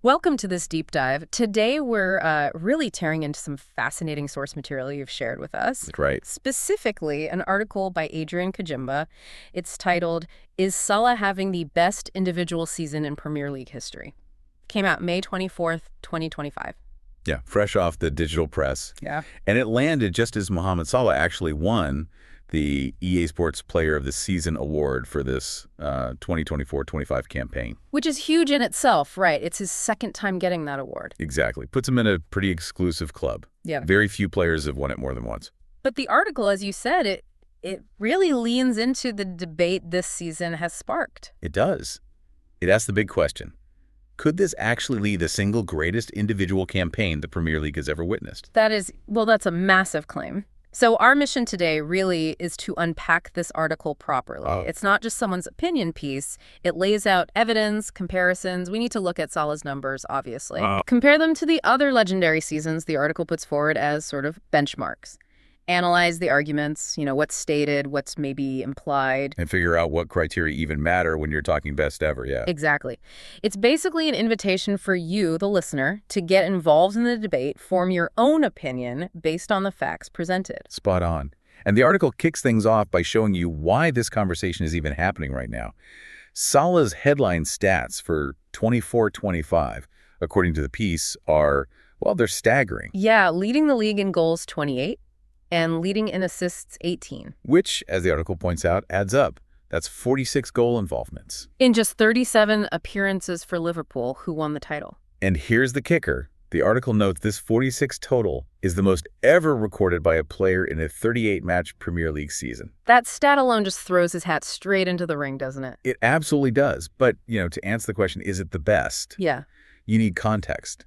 Welcome to this deep dive. Today, we're really tearing into some fascinating source material you've shared with us. Right. Specifically, an article by Adrian Kajumba. It's titled, "Is Salah Having the Best Individual Season in Premier League History?" Came out May 24th, 2025. Yeah, fresh off the digital press. Yeah. And it landed just as Mohamed Salah actually won the EA Sports Player of the Season award for this 2024-25 campaign. Which is huge in itself, right? It's his second time getting that award. Exactly. Puts him in a pretty exclusive club. Yeah. Very few players have won it more than once. But the article, as you said, it really leans into the debate this season has sparked. It does. It asks the big question. Could this actually be the single greatest individual campaign the Premier League has ever witnessed? That's a massive claim. So our mission today really is to unpack this article properly. It's not just someone's opinion piece. It lays out evidence, comparisons. We need to look at Salah's numbers, obviously. Compare them to the other legendary seasons the article puts forward as sort of benchmarks. Analyze the arguments, what's stated, what's maybe implied. And figure out what criteria even matter when you're talking best ever, yeah. Exactly. It's basically an invitation for you, the listener, to get involved in the debate, form your own opinion based on the facts presented. Spot on. And the article kicks things off by showing you why this conversation is even happening right now. Salah's headline stats for 24-25, according to the piece, they're staggering. Yeah, leading the league in goals 28. And leading in assists 18. Which, as the article points out, adds up. That's 46 goal involvements. In just 37 appearances for Liverpool, who won the title. And here's the kicker. The article notes this 46 total is the most ever recorded by a player in a 38-match Premier League season. That stat alone just throws his hat straight into the ring, doesn't it? It absolutely does. But, to answer the question, is it the best? Yeah. You need context.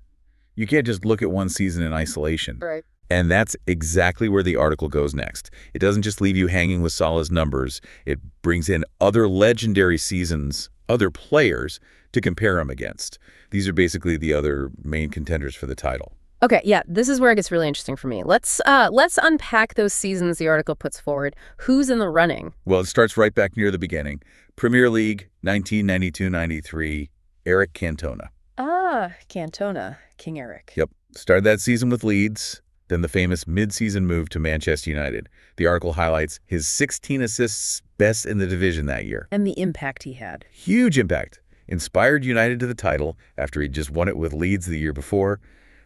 You can't just look at one season in isolation. Right. And that's exactly where the article goes next. It doesn't just leave you hanging with Salah's numbers. It brings in other legendary seasons, other players to compare him against. These are basically the other main contenders for the title. Okay, yeah, this is where it gets really interesting for me. Let's unpack those seasons the article puts forward. Who's in the running? Well, it starts right back near the beginning. Premier League, 1992-93, Eric Cantona. Cantona, King Eric. Yep. Started that season with Leeds. Then the famous mid-season move to Manchester United. The article highlights his 16 assists, best in the division that year. And the impact he had. Huge impact. Inspired United to the title after he'd just won it with Leeds the year before.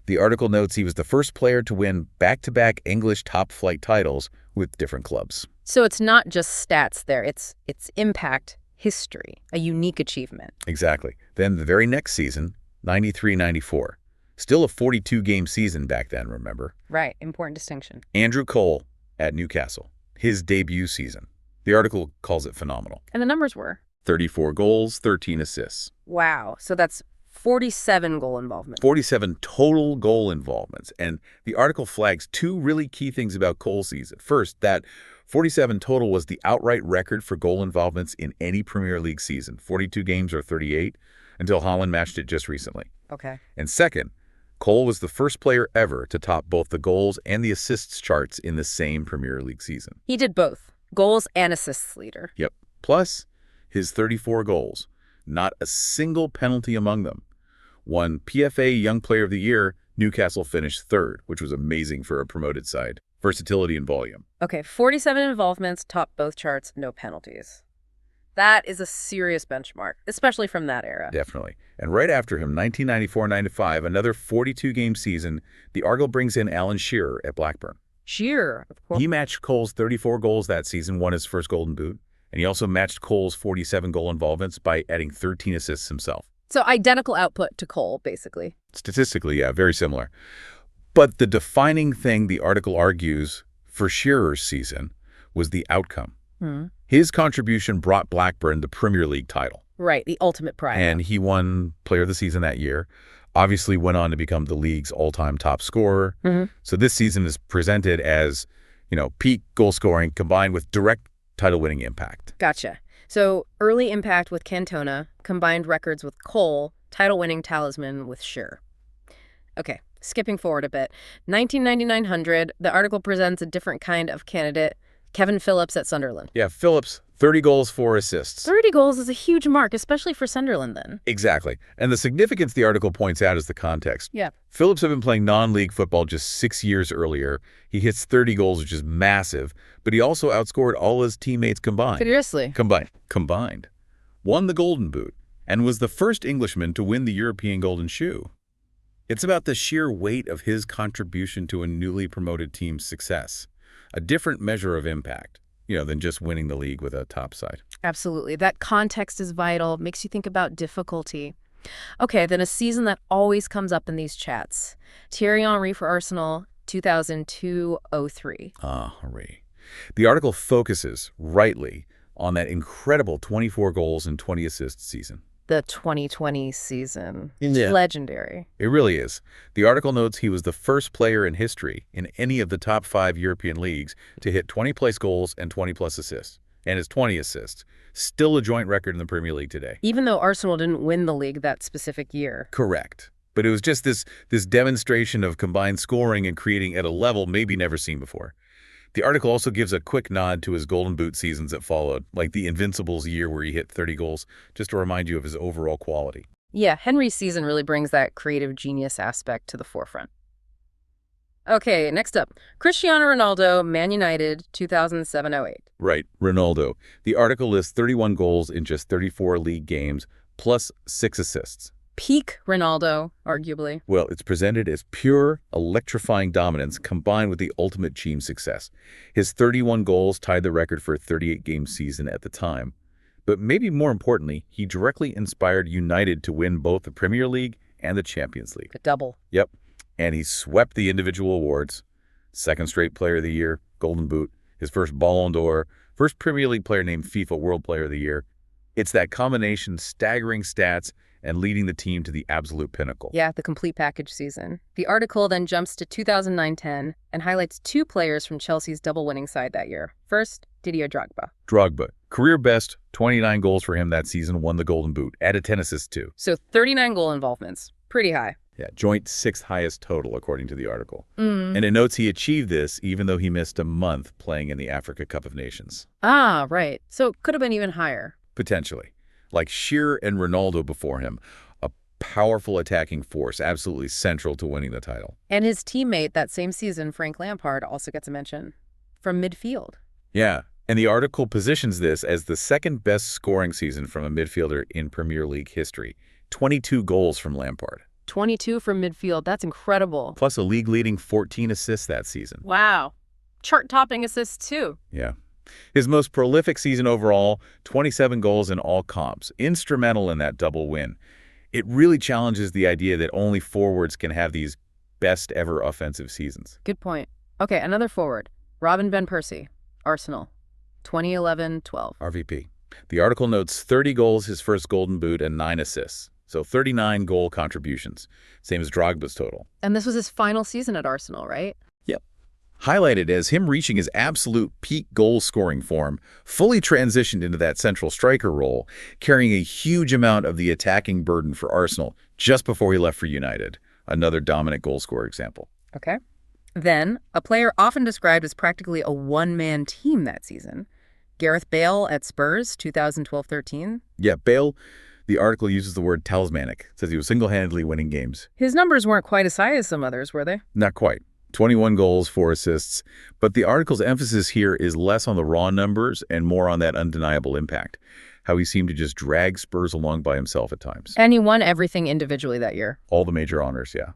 The article notes he was the first player to win back-to-back English top-flight titles with different clubs. So it's not just stats there. It's impact, history, a unique achievement. Exactly. Then the very next season, 93-94. Still a 42-game season back then, remember? Right. Important distinction. Andrew Cole at Newcastle, his debut season. The article calls it phenomenal. And the numbers were? 34 goals, 13 assists. Wow. So that's 47 goal involvement. 47 total goal involvements. And the article flags two really key things about Cole's season. First, that 47 total was the outright record for goal involvements in any Premier League season. 42 games or 38, until Holland matched it just recently. Okay. And second, Cole was the first player ever to top both the goals and the assists charts in the same Premier League season. He did both, goals and assists leader. Yep. Plus, his 34 goals, not a single penalty among them. Won PFA Young Player of the Year, Newcastle finished third, which was amazing for a promoted side. Versatility and volume. Okay, 47 involvements, top both charts, no penalties. That is a serious benchmark, especially from that era. Definitely. And right after him, 1994-95, another 42-game season, the article brings in Alan Shearer at Blackburn. Shearer, of course. He matched Cole's 34 goals that season, won his first Golden Boot, and he also matched Cole's 47 goal involvements by adding 13 assists himself. So identical output to Cole, basically. Statistically, yeah, very similar. But the defining thing the article argues for Shearer's season was the outcome. His contribution brought Blackburn the Premier League title. Right, the ultimate prize. And he won Player of the Season that year. Obviously went on to become the league's all-time top scorer. So this season is presented as, peak goal scoring combined with direct title-winning impact. Gotcha. So early impact with Cantona, combined records with Cole, title-winning talisman with Shearer. Okay, skipping forward a bit. 1999-100, the article presents a different kind of candidate, Kevin Phillips at Sunderland. Yeah, Phillips, 30 goals, 4 assists. 30 goals is a huge mark, especially for Sunderland then. Exactly. And the significance the article points out is the context. Yeah. Phillips had been playing non-league football just 6 years earlier. He hits 30 goals, which is massive, but he also outscored all his teammates combined. Seriously? Combined. Won the Golden Boot, and was the first Englishman to win the European Golden Shoe. It's about the sheer weight of his contribution to a newly promoted team's success. A different measure of impact, than just winning the league with a top side. Absolutely. That context is vital, makes you think about difficulty. Okay, then a season that always comes up in these chats. Thierry Henry for Arsenal, 2002-03. Henry. The article focuses, rightly, on that incredible 24 goals and 20 assists season. The 2020 season. Yeah. Legendary. It really is. The article notes he was the first player in history in any of the top 5 European leagues to hit 20-plus goals and 20-plus assists. And his 20 assists. Still a joint record in the Premier League today. Even though Arsenal didn't win the league that specific year. Correct. But it was just this demonstration of combined scoring and creating at a level maybe never seen before. The article also gives a quick nod to his Golden Boot seasons that followed, like the Invincibles year where he hit 30 goals, just to remind you of his overall quality. Yeah, Henry's season really brings that creative genius aspect to the forefront. Okay, next up, Cristiano Ronaldo, Man United, 2007-08. Right, Ronaldo. The article lists 31 goals in just 34 league games, plus 6 assists. Peak Ronaldo, arguably. Well, it's presented as pure, electrifying dominance combined with the ultimate team success. His 31 goals tied the record for a 38-game season at the time. But maybe more importantly, he directly inspired United to win both the Premier League and the Champions League. A double. Yep. And he swept the individual awards. Second straight Player of the Year, Golden Boot, his first Ballon d'Or, first Premier League player named FIFA World Player of the Year. It's that combination, staggering stats, and leading the team to the absolute pinnacle. Yeah, the complete package season. The article then jumps to 2009-10 and highlights 2 players from Chelsea's double-winning side that year. First, Didier Drogba. Drogba. Career best, 29 goals for him that season, won the Golden Boot. Added 10 assists too. So 39 goal involvements. Pretty high. Yeah, joint 6th highest total, according to the article. And it notes he achieved this even though he missed a month playing in the Africa Cup of Nations. Ah, right. So it could have been even higher. Potentially. Like Shearer and Ronaldo before him, a powerful attacking force, absolutely central to winning the title. And his teammate that same season, Frank Lampard, also gets a mention from midfield. Yeah, and the article positions this as the second best scoring season from a midfielder in Premier League history. 22 goals from Lampard. 22 from midfield. That's incredible. Plus a league-leading 14 assists that season. Wow. Chart-topping assists too. Yeah. His most prolific season overall, 27 goals in all comps, instrumental in that double win. It really challenges the idea that only forwards can have these best-ever offensive seasons. Good point. Okay, another forward. Robin van Persie, Arsenal, 2011-12. RVP. The article notes 30 goals, his first Golden Boot, and 9 assists. So 39 goal contributions, same as Drogba's total. And this was his final season at Arsenal, right? Yep. Highlighted as him reaching his absolute peak goal-scoring form, fully transitioned into that central striker role, carrying a huge amount of the attacking burden for Arsenal just before he left for United. Another dominant goal-scorer example. Okay. Then, a player often described as practically a one-man team that season. Gareth Bale at Spurs, 2012-13. Yeah, Bale, the article uses the word talismanic. It says he was single-handedly winning games. His numbers weren't quite as high as some others, were they? Not quite. 21 goals, 4 assists. But the article's emphasis here is less on the raw numbers and more on that undeniable impact. How he seemed to just drag Spurs along by himself at times. And he won everything individually that year. All the major honors, yeah.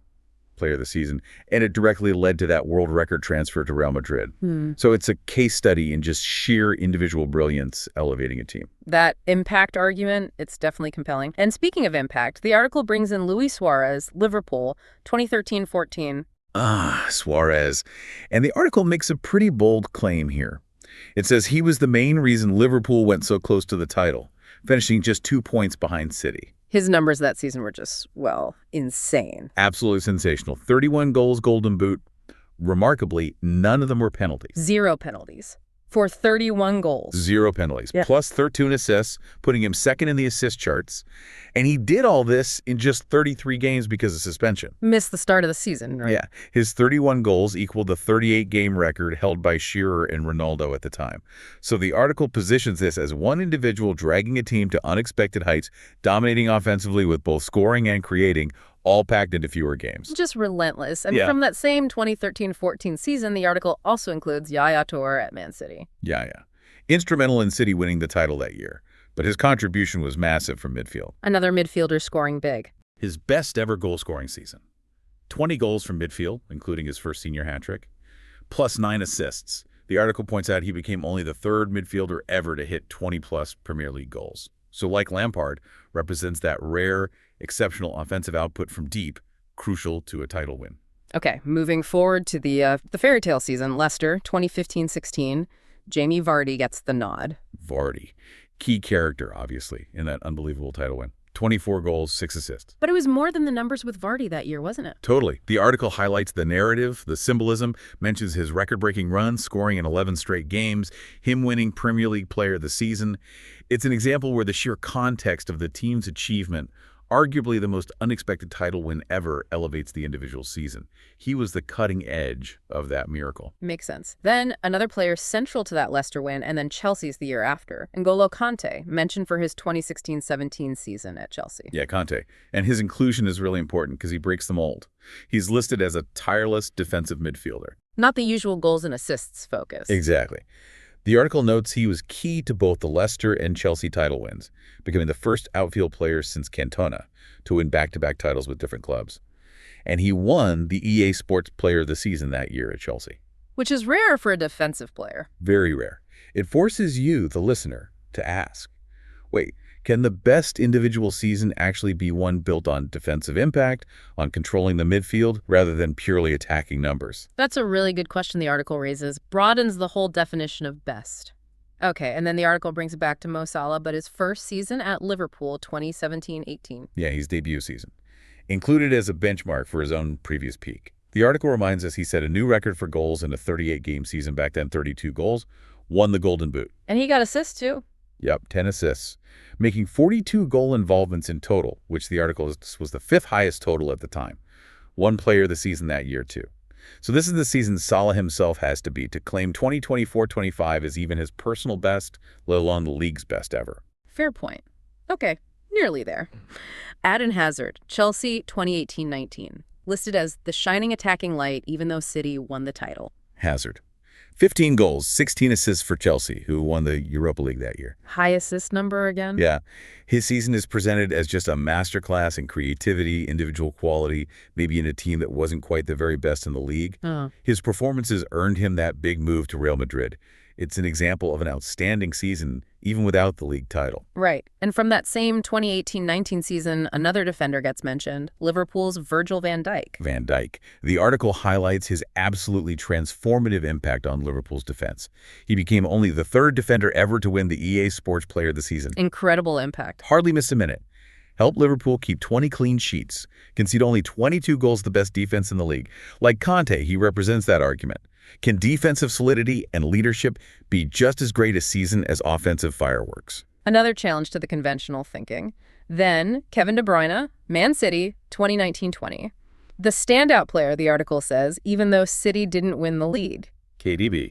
Player of the season. And it directly led to that world record transfer to Real Madrid. So it's a case study in just sheer individual brilliance elevating a team. That impact argument, it's definitely compelling. And speaking of impact, the article brings in Luis Suarez, Liverpool, 2013-14. Suarez. And the article makes a pretty bold claim here. It says he was the main reason Liverpool went so close to the title, finishing just 2 points behind City. His numbers that season were just, well, insane. Absolutely sensational. 31 goals, Golden Boot. Remarkably, none of them were penalties. 0 penalties. For 31 goals. 0 penalties, plus 13 assists, putting him second in the assist charts. And he did all this in just 33 games because of suspension. Missed the start of the season, right? Yeah. His 31 goals equaled the 38-game record held by Shearer and Ronaldo at the time. So the article positions this as one individual dragging a team to unexpected heights, dominating offensively with both scoring and creating, all packed into fewer games. Just relentless. And from that same 2013-14 season, the article also includes Yaya Toure at Man City. Yeah. Instrumental in City winning the title that year, but his contribution was massive from midfield. Another midfielder scoring big. His best ever goal-scoring season. 20 goals from midfield, including his first senior hat-trick, plus 9 assists. The article points out he became only the third midfielder ever to hit 20-plus Premier League goals. So like Lampard, represents that rare, exceptional offensive output from deep, crucial to a title win. Okay, moving forward to the fairy tale season, Leicester, 2015-16, Jamie Vardy gets the nod. Vardy. Key character, obviously, in that unbelievable title win. 24 goals, 6 assists. But it was more than the numbers with Vardy that year, wasn't it? Totally. The article highlights the narrative, the symbolism, mentions his record-breaking run, scoring in 11 straight games, him winning Premier League Player of the Season. It's an example where the sheer context of the team's achievement, arguably the most unexpected title win ever, elevates the individual season. He was the cutting edge of that miracle. Makes sense. Then another player central to that Leicester win, and then Chelsea's the year after, N'Golo Kante, mentioned for his 2016-17 season at Chelsea. Yeah, Kante. And his inclusion is really important because he breaks the mold. He's listed as a tireless defensive midfielder. Not the usual goals and assists focus. Exactly. The article notes he was key to both the Leicester and Chelsea title wins, becoming the first outfield player since Cantona to win back-to-back titles with different clubs. And he won the EA Sports Player of the Season that year at Chelsea. Which is rare for a defensive player. Very rare. It forces you, the listener, to ask, wait, can the best individual season actually be one built on defensive impact, on controlling the midfield, rather than purely attacking numbers? That's a really good question the article raises. Broadens the whole definition of best. Okay, and then the article brings it back to Mo Salah, but his first season at Liverpool, 2017-18. Yeah, his debut season. Included as a benchmark for his own previous peak. The article reminds us he set a new record for goals in a 38-game season, back then 32 goals, won the Golden Boot. And he got assists, too. Yep, 10 assists, making 42 goal involvements in total, which the article was the 5th highest total at the time. One player of the season that year, too. So this is the season Salah himself has to beat to claim 2024-25 as even his personal best, let alone the league's best ever. Fair point. Okay, nearly there. Eden Hazard, Chelsea, 2018-19. Listed as the shining attacking light, even though City won the title. Hazard. 15 goals, 16 assists for Chelsea, who won the Europa League that year. High assist number again? Yeah. His season is presented as just a masterclass in creativity, individual quality, maybe in a team that wasn't quite the very best in the league. His performances earned him that big move to Real Madrid. It's an example of an outstanding season, even without the league title. Right. And from that same 2018-19 season, another defender gets mentioned, Liverpool's Virgil van Dijk. Van Dijk. The article highlights his absolutely transformative impact on Liverpool's defense. He became only the 3rd defender ever to win the EA Sports Player of the Season. Incredible impact. Hardly missed a minute. Helped Liverpool keep 20 clean sheets. Concede only 22 goals, the best defense in the league. Like Kante, he represents that argument. Can defensive solidity and leadership be just as great a season as offensive fireworks? Another challenge to the conventional thinking. Then, Kevin De Bruyne, Man City, 2019-20. The standout player, the article says, even though City didn't win the league. KDB.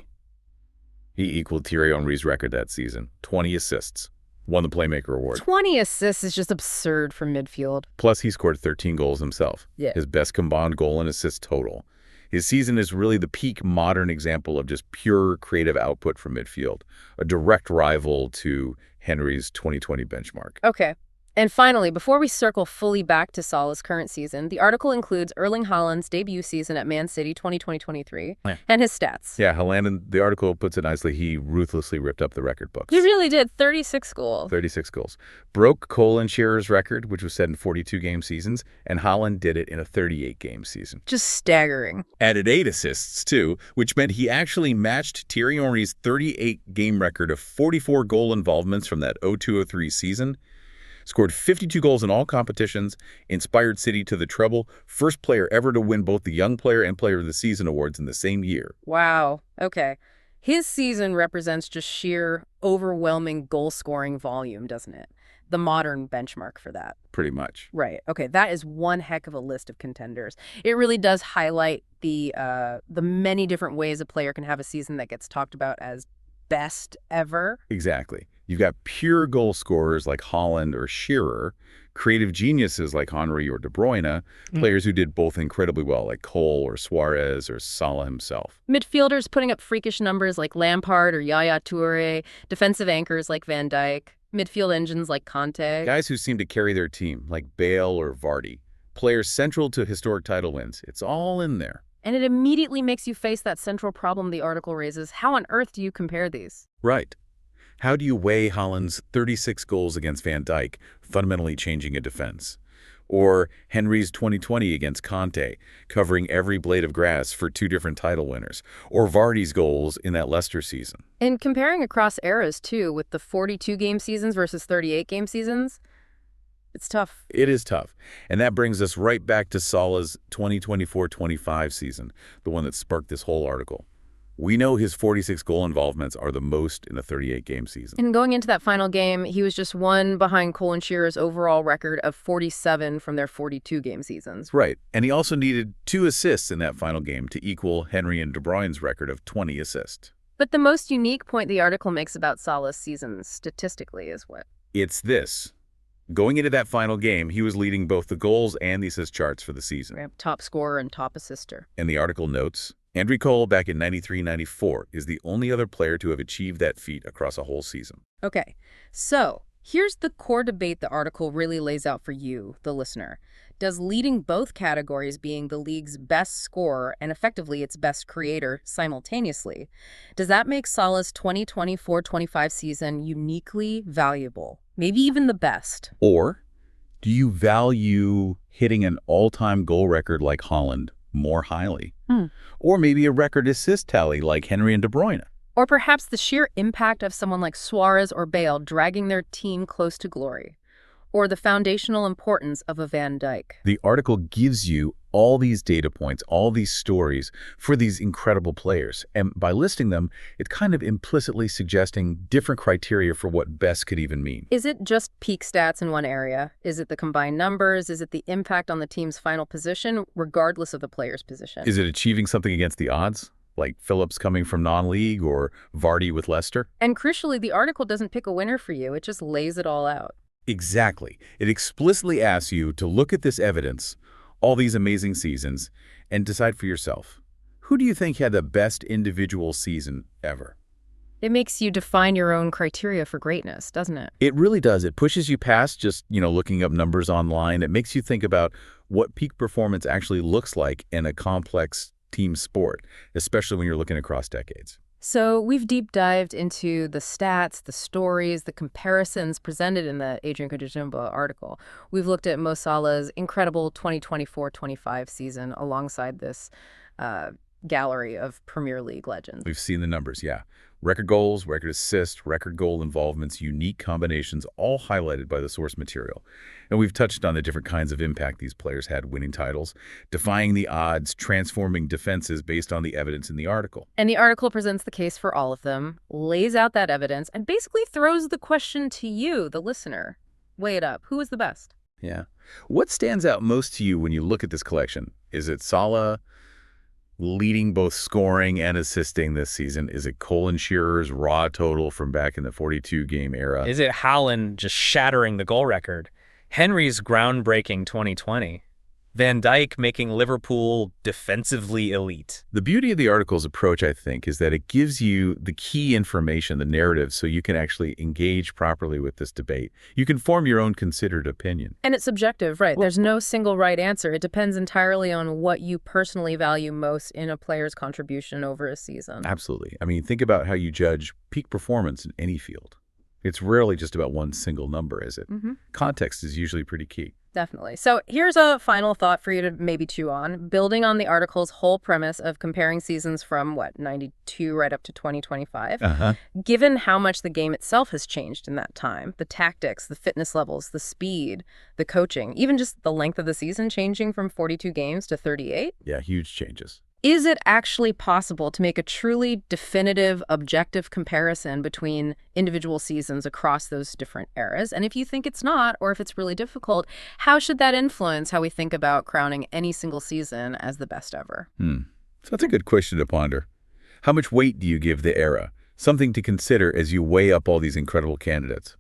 He equaled Thierry Henry's record that season. 20 assists. Won the Playmaker Award. 20 assists is just absurd from midfield. Plus, he scored 13 goals himself. Yeah. His best combined goal and assist total. His season is really the peak modern example of just pure creative output from midfield, a direct rival to Henry's 2020 benchmark. Okay. And finally, before we circle fully back to Salah's current season, the article includes Erling Haaland's debut season at Man City 2020-23 and his stats. Yeah, Haaland, and the article puts it nicely, he ruthlessly ripped up the record books. He really did. 36 goals. 36 goals. Broke Cole and Shearer's record, which was set in 42-game seasons, and Haaland did it in a 38-game season. Just staggering. Added 8 assists, too, which meant he actually matched Thierry Henry's 38-game record of 44 goal involvements from that 02-03 season. Scored 52 goals in all competitions, inspired City to the treble, first player ever to win both the Young Player and Player of the Season awards in the same year. Wow. Okay. His season represents just sheer, overwhelming goal-scoring volume, doesn't it? The modern benchmark for that. Pretty much. Right. Okay, that is one heck of a list of contenders. It really does highlight the many different ways a player can have a season that gets talked about as best ever. Exactly. You've got pure goal scorers like Haaland or Shearer, creative geniuses like Henry or De Bruyne, players who did both incredibly well like Cole or Suarez or Salah himself. Midfielders putting up freakish numbers like Lampard or Yaya Toure, defensive anchors like Van Dijk, midfield engines like Conte. Guys who seem to carry their team like Bale or Vardy, players central to historic title wins. It's all in there. And it immediately makes you face that central problem the article raises. How on earth do you compare these? Right. How do you weigh Haaland's 36 goals against Van Dijk, fundamentally changing a defense? Or Henry's 2020 against Conte, covering every blade of grass for 2 different title winners? Or Vardy's goals in that Leicester season? And comparing across eras, too, with the 42-game seasons versus 38-game seasons, it's tough. It is tough. And that brings us right back to Salah's 2024-25 season, the one that sparked this whole article. We know his 46 goal involvements are the most in a 38-game season. And going into that final game, he was just one behind Cole and Shearer's overall record of 47 from their 42-game seasons. Right. And he also needed 2 assists in that final game to equal Henry and De Bruyne's record of 20 assists. But the most unique point the article makes about Salah's season statistically is what? It's this. Going into that final game, he was leading both the goals and the assist charts for the season. Top scorer and top assister. And the article notes, Andrew Cole back in 93-94 is the only other player to have achieved that feat across a whole season. Okay, so here's the core debate the article really lays out for you, the listener. Does leading both categories, being the league's best scorer and effectively its best creator simultaneously, does that make Salah's 2024-25 season uniquely valuable? Maybe even the best? Or do you value hitting an all-time goal record like Haaland more highly? Or maybe a record assist tally like Henry and De Bruyne? Or perhaps the sheer impact of someone like Suarez or Bale dragging their team close to glory? Or the foundational importance of a Van Dijk? The article gives you all these data points, all these stories for these incredible players. And by listing them, it's kind of implicitly suggesting different criteria for what best could even mean. Is it just peak stats in one area? Is it the combined numbers? Is it the impact on the team's final position, regardless of the player's position? Is it achieving something against the odds, like Phillips coming from non-league or Vardy with Leicester? And crucially, the article doesn't pick a winner for you. It just lays it all out. Exactly. It explicitly asks you to look at this evidence, all these amazing seasons, and decide for yourself. Who do you think had the best individual season ever? It makes you define your own criteria for greatness, doesn't it? It really does. It pushes you past just, looking up numbers online. It makes you think about what peak performance actually looks like in a complex team sport, especially when you're looking across decades. So we've deep dived into the stats, the stories, the comparisons presented in the Adrian Kajumba article. We've looked at Mo Salah's incredible 2024-25 season alongside this gallery of Premier League legends. We've seen the numbers, yeah. Record goals, record assists, record goal involvements, unique combinations, all highlighted by the source material. And we've touched on the different kinds of impact these players had winning titles, defying the odds, transforming defenses based on the evidence in the article. And the article presents the case for all of them, lays out that evidence, and basically throws the question to you, the listener. Weigh it up. Who is the best? Yeah. What stands out most to you when you look at this collection? Is it Salah leading both scoring and assisting this season? Is it Cole and Shearer's raw total from back in the 42-game era? Is it Haaland just shattering the goal record? Henry's groundbreaking 2020? Van Dijk making Liverpool defensively elite? The beauty of the article's approach, I think, is that it gives you the key information, the narrative, so you can actually engage properly with this debate. You can form your own considered opinion. And it's subjective, right? There's no single right answer. It depends entirely on what you personally value most in a player's contribution over a season. Absolutely. I mean, think about how you judge peak performance in any field. It's rarely just about one single number, is it? Context is usually pretty key. Definitely. So here's a final thought for you to maybe chew on. Building on the article's whole premise of comparing seasons from, 92 right up to 2025, given how much the game itself has changed in that time, the tactics, the fitness levels, the speed, the coaching, even just the length of the season changing from 42 games to 38. Yeah, huge changes. Is it actually possible to make a truly definitive, objective comparison between individual seasons across those different eras? And if you think it's not, or if it's really difficult, how should that influence how we think about crowning any single season as the best ever? So that's a good question to ponder. How much weight do you give the era? Something to consider as you weigh up all these incredible candidates.